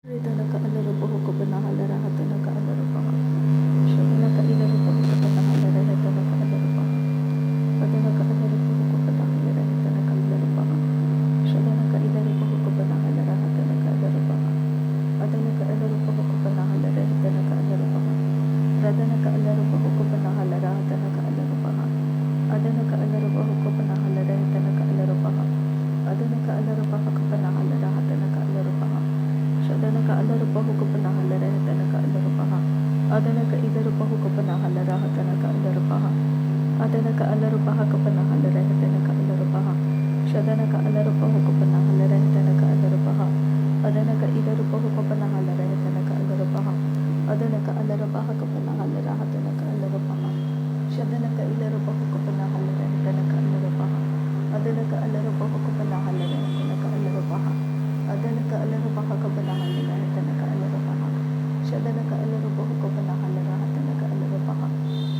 Ridhanaka Alarabahukabana Halarahatanaka Alarabaha Shadanaka Ilarabahukabana Halarahatanaka Alarabaha Padanaka Alarabahukabana Halarahatanaka Alarabaha Shadanaka Ilarabahukabana Halarahatanaka Alarabaha Padanaka Alarabahukabana Halarahatanaka Alarabaha Radhanaka Alarabahukabana Halarahatanaka Alarabaha Adanaka Alarabahukabana Halarahatanaka Alarabaha Adanaka Alarabahukabana Halarahatanaka Alarabaha Shadanaka Alarabahukabana Halarahatanaka Alarabaha Adanaka Ilarabahukabana Halarahatanaka Alarabaha Adanaka Alarabahukabana Halarahatanaka Alarabaha Shadanaka Alarabahukabana Halarahatanaka Alarabaha Adanaka Ilarabahukabana Halarahatanaka Alarabaha Adanaka Alarabahukabana Halarahatanaka Alarabaha Shadanaka Ilarabahukabana Halarahatanaka Alarabaha Adanaka Alarabahukabana Halarahatanaka Alarabaha Adanaka Alarabahukabana Halarahatanaka Alarabaha Shadanaka Alarabahukabana Halarahatanaka Alarabaha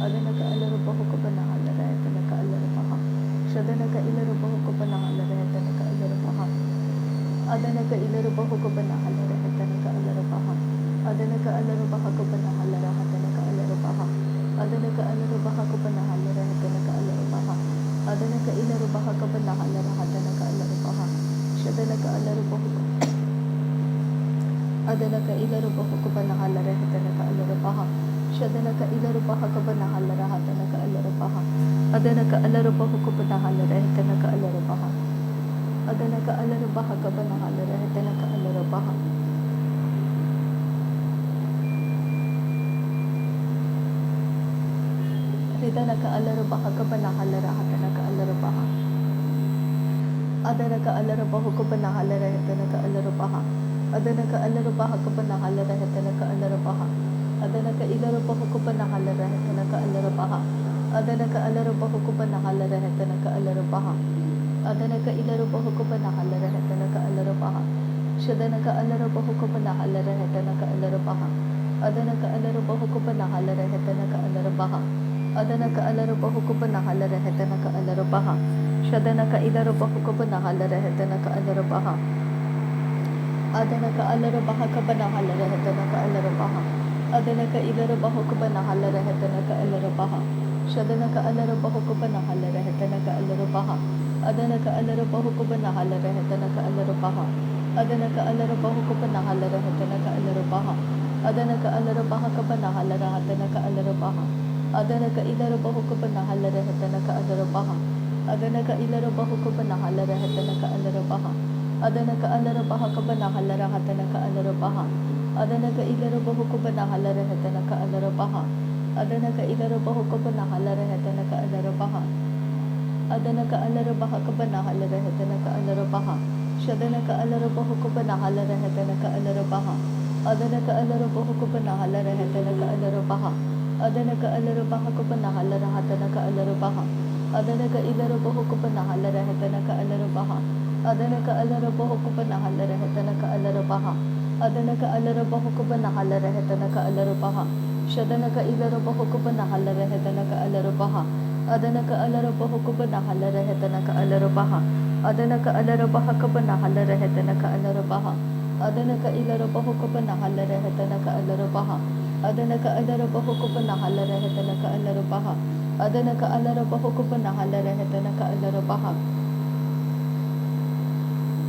Adanaka Alarabahukabana Halarahatanaka Alarabaha Shadanaka Ilarabahukabana Halarahatanaka Alarabaha Adanaka Ilarabahukabana Halarahatanaka Alarabaha Adanaka Alarabahukabana Halarahatanaka Alarabaha Adanaka Alarabahukabana Halarahatanaka Alarabaha Adanaka Ilarabahukabana Halarahatanaka Alarabaha Shadanaka Alarabahukabana Adanaka Ilarabahukabana Halarahatanaka Alarabaha Shadanaka Ilarabahukabana Halarahatanaka Alarabaha Adanaka Alarabahukabana Halarahatanaka Alarabaha Adanaka Alarabahukabana Halarahatanaka Alarabaha Ridhanaka Alarabahukabana Halarahatanaka Alarabaha Adanaka Alarabahukabana Halarahatanaka Alarabaha Adanaka Alarabahukabana Halarahatanaka Alarabaha Adanaka Ilarabahukabana Halarahatanaka Alarabaha Adanaka Alarabahukabana Halarahatanaka Alarabaha Adanaka Ilarabahukabana Halarahatanaka Alarabaha Shadanaka Alarabahukabana Halarahatanaka Alarabaha Adanaka Alarabahukabana Halarahatanaka Alarabaha Adanaka Alarabahukabana Halarahatanaka Alarabaha Shadanaka Ilarabahukabana Halarahatanaka Alarabaha Adanaka Alarabahukabana Halarahatanaka Alarabaha Adanaka Ilarabahukabana Halarahatanaka Alarabaha Shadanaka Alarabahukabana Halarahatanaka Alarabaha Adanaka Alarabahukabana Halarahatanaka Alarabaha Adanaka Alarabahukabana Halarahatanaka Alarabaha Adanaka Alarabahukabana Halarahatanaka Alarabaha Adanaka Ilarabahukabana Halarahatanaka Alarabaha Adanaka Ilarabahukabana Halarahatanaka Alarabaha Adanaka Alarabahukabana Halarahatanaka Alarabaha Adanaka Ilarabahukabana Halarahatanaka Alarabaha Adanaka Ilarabahukabana Halarahatanaka Alarabaha Adanaka Alarabahukabana Halarahatanaka Alarabaha Shadanaka Alarabahukabana Halarahatanaka Alarabaha Adanaka Alarabahukabana Halarahatanaka Alarabaha Adanaka Alarabahukabana Halarahatanaka Alarabaha Adanaka Ilarabahukabana Halarahatanaka Alarabaha Adanaka Alarabahukabana Halarahatanaka Alarabaha Adanaka Alarabahukabana Halarahatanaka Alarabaha Shadanaka Ilarabahukabana Halarahatanaka Alarabaha Adanaka Alarabahukabana Halarahatanaka Alarabaha Adanaka Alarabahukabana Halarahatanaka Alarabaha Adanaka Ilarabahukabana Halarahatanaka Alarabaha Adanaka Alarabahukabana Halarahatanaka Alarabaha Adanaka Alarabahukabana Halarahatanaka Alarabaha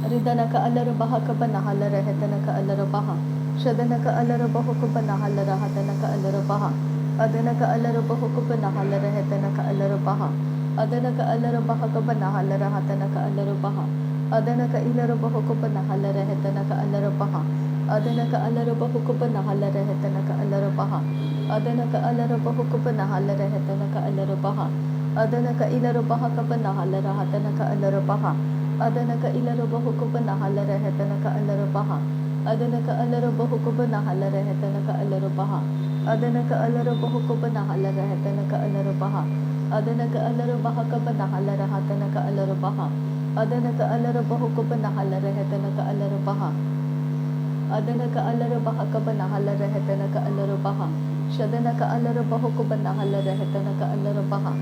Ridhanaka Alarabahukabana Halarahatanaka Alarabaha Shadanaka Alarabahukabana Halarahatanaka Alarabaha Adanaka Alarabahukabana Halarahatanaka Alarabaha Adanaka Alarabahukabana Halarahatanaka Alarabaha Adanaka Ilarabahukabana Halarahatanaka Alarabaha Adanaka Alarabahukabana Halarahatanaka Alarabaha Adanaka Alarabahukabana Halarahatanaka Alarabaha Adanaka Ilarabahukabana Halarahatanaka Alarabaha Adanaka Ilarabahukabana Halarahatanaka Alarabaha Adanaka Alarabahukabana Halarahatanaka Alarabaha Adanaka Alarabahukabana Halarahatanaka Alarabaha Adanaka Alarabahukabana Halarahatanaka Alarabaha Adanaka Alarabahukabana Halarahatanaka Alarabaha Adanaka Alarabahukabana Halarahatanaka Alarabaha Shadanaka Alarabahukabana Halarahatanaka Alarabaha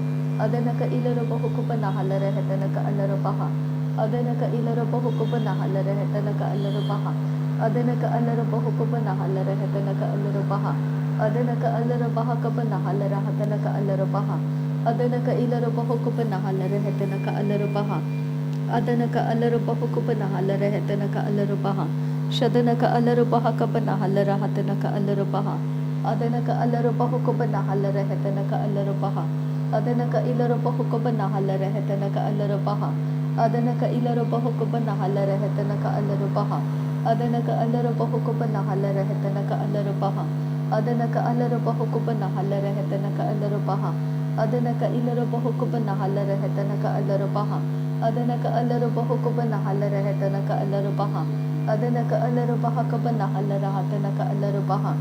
Adanaka Ilarabahukabana Halarahatanaka Alarabaha Adanaka Ilarabahukabana Halarahatanaka Alarabaha Adanaka alara bahukuba nahalara hetanaka alara baha. Adanaka alara bahakaba nahalara hatanaka alara baha. Adanaka ilara bahukuba nahalara hetanaka alara baha. Adanaka alara bahukuba nahalara hetanaka alara baha. Shadanaka alara bahakaba nahalara hatanaka alara baha. Adanaka alara bahukuba nahalara hetanaka alara baha. Adanaka ilara bahukuba nahalara hetanaka alara baha. Adanaka ilara bahukuba nahalara hetanaka alara baha. Adanaka alara bahukuba nahalara hetanaka alara baha. Adanaka alara bahukuba nahalara hetanaka alara baha. Adanaka ilara bahukuba nahalara hetanaka alara baha. Adanaka alara bahukuba nahalara hetanaka alara baha. Adanaka alara bahakaba nahalara hatanaka alara baha.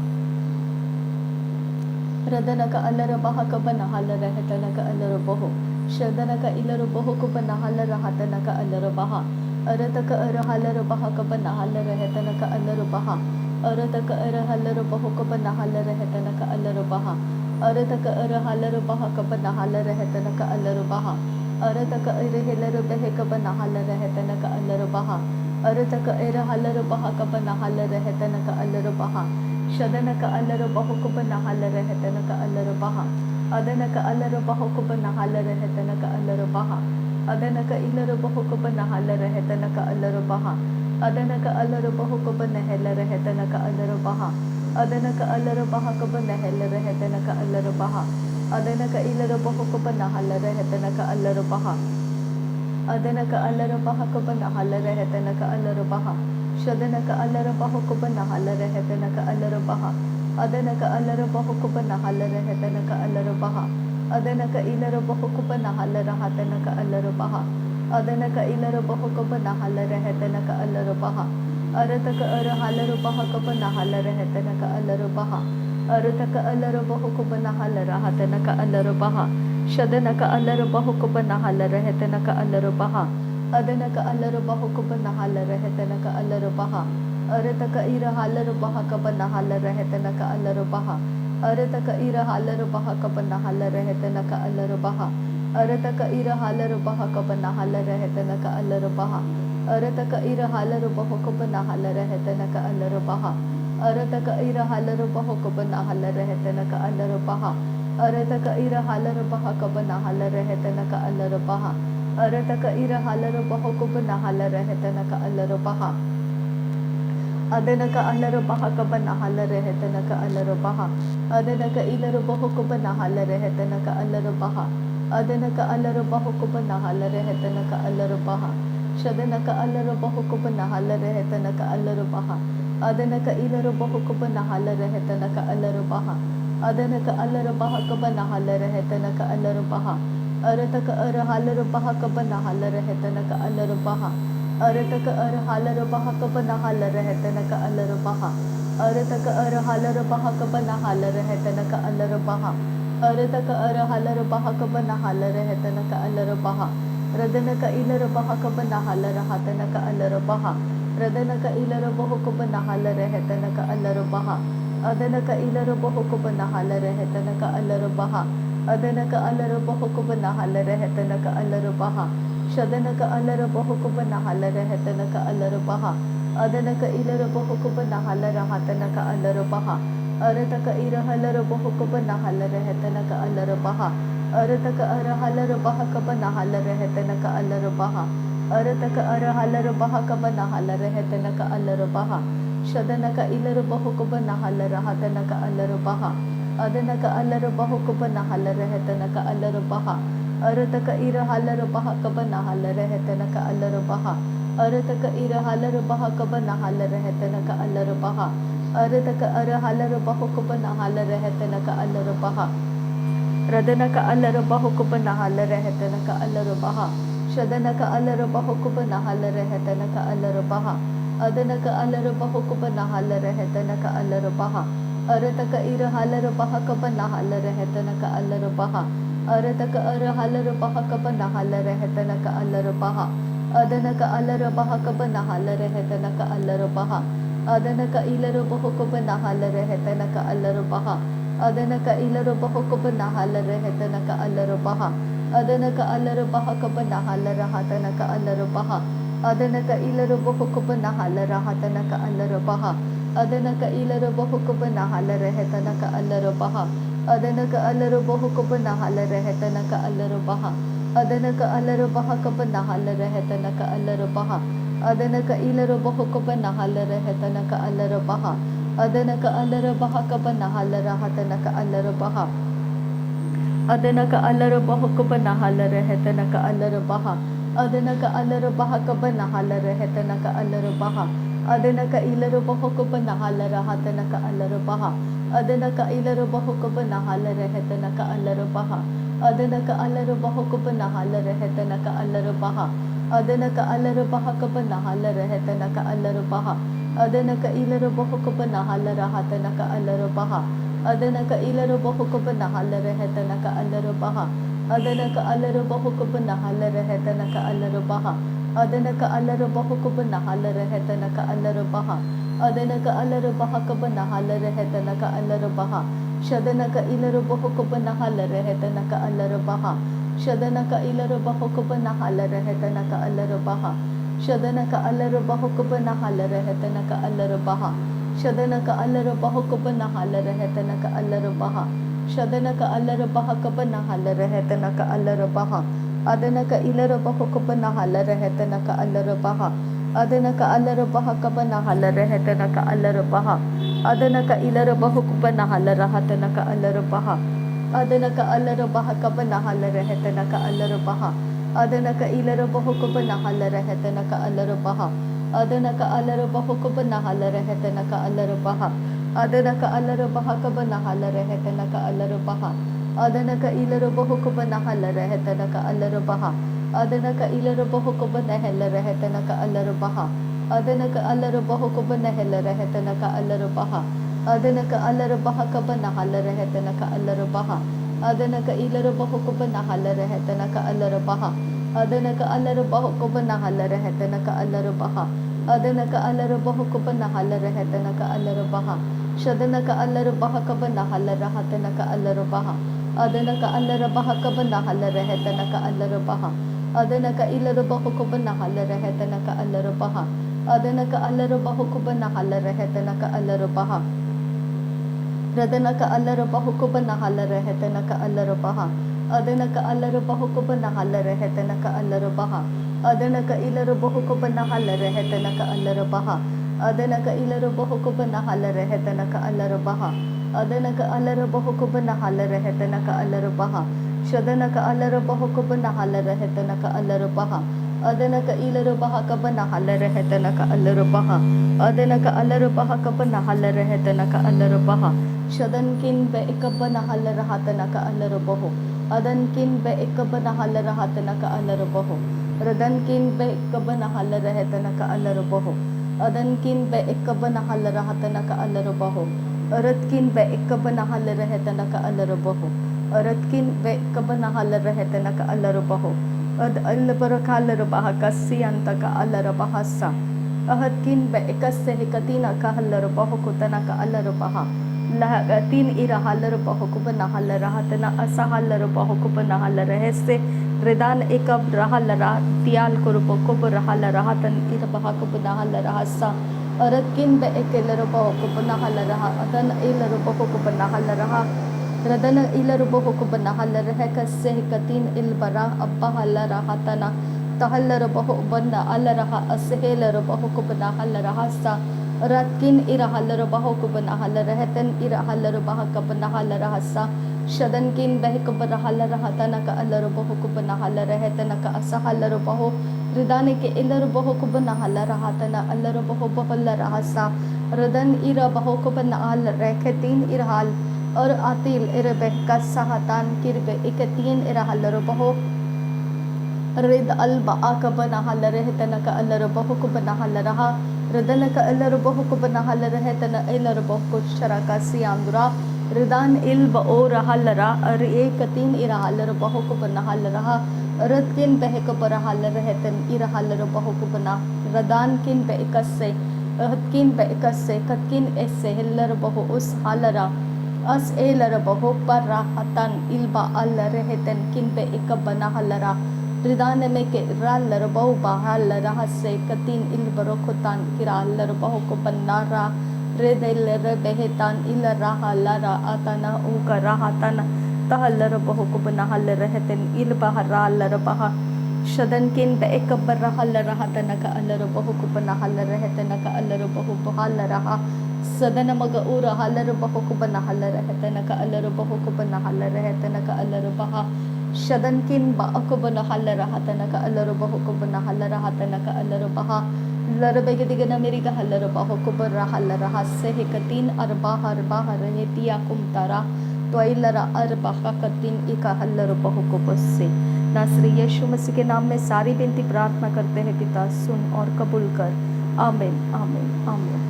Radanaka alara bahakaba nahalara hetanaka alara bahu. Shadanaka ilara bahukuba nahalara hatanaka alara baha. Arataka ara halara bahakaba nahalara hetanaka alara baha. Arataka ara halara bahukaba nahalara hetanaka alara baha. Arataka ara halara bahakaba nahalara hetanaka alara baha. Arataka ara helara behekaba nahalara hetanaka alara baha. Arataka ara halara bahakaba nahalara hetanaka alara baha. Shadanaka alara bahukaba nahalara hetanaka alara baha. Adanaka alara bahukaba nahalara hetanaka alara baha. Adanaka ilara bahukuba nahalara hetanaka alara baha. Adanaka alara bahukuba nahalara hetanaka alara baha. Adanaka alara bahakaba nahalara hetanaka alara baha. Adanaka ilara bahukuba nahalara hetanaka alara baha. Adanaka alara bahakaba nahalara hetanaka alara baha. Shadanaka alara bahukuba nahalara hetanaka alara baha. Adanaka alara bahukuba nahalara hetanaka alara baha. Adanaka ilara bahukuba nahalara hatanaka alara baha. Adanaka ilara bahukuba nahalara hetanaka alara baha. Arataka ara halara bahakaba nahalara hetanaka alara baha. Arataka alara bahukuba nahalara hatanaka alara baha. Shadanaka alara bahukuba nahalara hetanaka alara baha. Adanaka alara bahukuba nahalara hetanaka alara baha. Arataka ira halara bahakaba nahalara hetanaka alara baha. Arataka ira halara bahakaba nahalara hetanaka alara baha. Arataka ira halara bahakaba nahalara hetanaka alara baha. Arataka ira halara bahakaba nahalara hetanaka alara baha. Arataka ira halara bahakaba nahalara hetanaka alara baha. Arataka ira halara bahakaba nahalara hetanaka alara baha. Arataka ira halara bahakaba nahalara hetanaka alara baha. Adanaka alara bahakaba nahalara hetanaka alara baha. Adanaka ilara bahukuba nahalara hetanaka alara baha. Adanaka alara bahukuba nahalara hetanaka alara baha. Shadanaka alara bahukuba nahalara hetanaka alara baha. Adanaka ilara bahukuba nahalara hetanaka alara baha. Adanaka alara bahakaba nahalara hetanaka alara baha. Arataka ara halara bahakaba nahalara hetanaka alara baha. Arataka ara halara bahakaba nahalara hetanaka alara baha. Arataka ara halara bahakaba nahalara hetanaka alara baha. Arataka ara halara bahakaba nahalara hetanaka alara baha. Radanaka ilara bahakaba nahalara hatanaka alara baha. Radanaka ilara bahakaba nahalara hetanaka alara baha. Adanaka ilara bahakaba nahalara hetanaka alara baha. Adanaka alara bahakaba nahalara hetanaka alara baha. Shadanaka alara bahukuba nahalara hetanaka alara baha. Adanaka ilara bahukuba nahalara hatanaka alara baha. Arataka ira halara bahukuba nahalara hetanaka alara baha. Arataka ara halara bahakaba nahalara hetanaka alara baha. Arataka ara halara bahakaba nahalara hetanaka alara baha. Shadanaka ilara bahukuba nahalara hatanaka alara baha. Adanaka alara bahukuba nahalara hetanaka alara baha. Arataka ira halara bahakaba nahalara hetanaka alara baha. Arataka ira halara bahakaba nahalara hetanaka alara baha. Arataka ara halara bahakaba nahalara hetanaka alara baha. Radanaka alara bahakaba nahalara hetanaka alara baha. Shadanaka alara bahakaba nahalara hetanaka alara baha. Adanaka alara bahakaba nahalara hetanaka alara baha. Arataka ira halara bahakaba nahalara hetanaka alara baha. Arataka ara halara bahakaba nahalara hetanaka alara baha. Adanaka alara bahakaba nahalara hetanaka alara baha. Adanaka ilara bahakaba nahalara hetanaka alara baha. Adanaka ilara bahakaba nahalara hetanaka alara baha. Adanaka alara bahakaba nahalara hatanaka alara baha. Adanaka ilarubaho kubanahala rahatanaka alarabaha. Adanaka ilarubaho kubanahala rehetanaka alarabaha. Adanaka alarubaho kubanahala rehetanaka alarabaha. Adanaka alarabaha kubanahala rehetanaka alarabaha. Adanaka ilarubaho kubanahala rehetanaka alarabaha. Adanaka alarabaha kubanahala rahatanaka alarabaha. Adanaka alarabaha kubanahala rehetanaka alarabaha. Adanaka alarabaha kubanahala rehetanaka alarabaha. Adanaka ilarubaho kubanahala rahatanaka alarabaha. Adanaka ilarubaho kubanahala rehetanaka alarabaha. Adanaka alarabaho kubanahala rehetanaka alarabaha. Adanaka alarabaha kubanahala rehetanaka alarabaha. Adanaka ilarubaho kubanahala rahatanaka alarabaha. Adanaka ilarubaho kubanahala rehetanaka alarabaha. Adanaka alarabaho kubanahala rehetanaka alarabaha. Adanaka alarabaho kubanahala rehetanaka alarabaha. Adanaka alarabaha kubanahala rehetanaka alarabaha. Shadanaka ilarubaho kubanahala rehetanaka alarabaha. Shadanaka ilarubaho kubanahala rehetanaka alarabaha. Shadanaka alarabaho kubanahala rehetanaka alarabaha. Shadanaka alarabaho kubanahala rehetanaka alarabaha. Shadanaka alarabaha kubanahala rehetanaka alarabaha. Adanaka ilarabaho kubanahala rehetanaka alarabaha. Adanaka alarabaha kubanahala rehetanaka alarabaha. Adanaka ilarabaho kubanahala rahatanaka alarabaha. Adanaka alarabaha kubanahala rehetanaka alarabaha. Adanaka ilarabaho kubanahala rehetanaka alarabaha. Adanaka alarabaho kubanahala rehetanaka alarabaha. Adanaka alarabaha kubanahala rehetanaka alarabaha. Adanaka ilarabaho kubanahala rehetanaka alarabaha. Adanaka ilarabaho kubanahala rehetanaka alarabaha. Adanaka alarabaho kubanahala rehetanaka alarabaha. Adanaka alarabaha kubanahala rehetanaka alarabaha. Adanaka ilarabaho kubanahala rehetanaka alarabaha. Adanaka alarabaho kubanahala rehetanaka alarabaha. Adanaka alarabaho kubanahala rehetanaka alarabaha. Shadanaka alarabaha kubanahala rahatanaka alarabaha. Adanaka alarabaha kubanahala rehetanaka alarabaha. Adanaka ilarabaho kubanahala rehetanaka alarabaha. Adanaka alarabaho kubanahala rehetanaka alarabaha. Radanaka alarabaho kubanahala rehetanaka alarabaha. Adanaka alarabaho kubanahala rehetanaka alarabaha. Adanaka ilarabaho kubanahala rehetanaka alarabaha. Adanaka ilarabaho kubanahala rehetanaka alarabaha. Adanaka alarabaho kubanahala rehetanaka alarabaha. Shadanaka alarabaho kubanahala rehetanaka alarabaha. Adanaka ilarabaha kubanahala rehetanaka alarabaha. Adanaka alarabaha kubanahala rehetanaka alarabaha. Shadankin be ikabanahala rahatanaka alarabaho. Adankin be ikabanahala rahatanaka alarabaho. Radankin be ikabanahala rehetanaka alarabaho. Adankin be ikabanahala rahatanaka alarabaho. Aradkin be ikabanahala rehetanaka alarabaho. Aradkin be ikabanahala rehetanaka alarabaho. Ad albarakalabaha kasiyantaka alarabahasa. Ahadkin be ikasse hikatina kahalabaho kutanaka alarabaha. Lahagatin irahalarabaho kubanahala rahatana asahalarabaho kubanahala rehese. Redan ekab rahalara tial kurubo kubarahala rahatan irabaha kubanahala rahasa. Aradkin be ekelarabaho kubanahala raha. Adan ilarabaho kubanahala raha. Radana ilarubaho kubanahala rehekasse hikatin ilbara abbahala rahatana. Tahallarabaho banna alaraha ashelarabaho kubanahala rahasa. Ratkin irahalarabaho kubanahala rehatan irahalarabaha kubanahala rahasa. Shadankin behikubarahala rahatanaka alarabaho kubanahala rehetanaka asahalarabaho. Ridanike ilarabaho kubanahala rahatana alarabaho bahala rahasa. Radan irabaho kubanahala rehetin irahal. और आतिल इरबे का सहतान Kirby इकतीन इरहलरबहो rhythm अलबा आकबनाहल रहतनक अलरबहो कुबनाहलरहा रदनक अलरबहो कुबनाहलरहतन अलरबहो कुशरका सियांदुरा रिदान इल्ब ओ रहलरा और एकतीन इरहलरबहो कुबनाहलरहा रदकिन बहकबरहलरहतन इरहलरबहो कुबना रदान किन बेकसे अहदकिन बेकसे कतकिन ऐसे हिलरबहो उस हालरा as elarabaho parahatan ilba alla reheten kinbe ikabanahalara Ridane me ke rallaro bahu bahal raha se katin il barokotan kirallaro bahu ko banara redel behetan il raha lara atana uka rahatana tahallaro bahu ko banahal reheten il baharallaro baha शदन किन एक बरहल रहा तनक अलर बहु coupon हल रह तनक अलर बहु बहल रहा सदन मग उर हलर बहु कुपन हल रह तनक अलर बहु कुपन हल रह तनक अलर बहा शदन किन बअकुबन हल रहा तनक अलर बहु कुपन हल रहा तनक अलर बहा लर बेग दिगन मेरी का हलर बहु कुबर हल रहा से कतीन अरबा हरबा रहे तिया कुमतारा त्वइलरा अरबा कतीन इका हलर बहु कुबसे नासरी यीशु मसीह के नाम में सारी विनती प्रार्थना करते हैं पिता, सुन और कबूल कर। आमीन आमीन आमीन।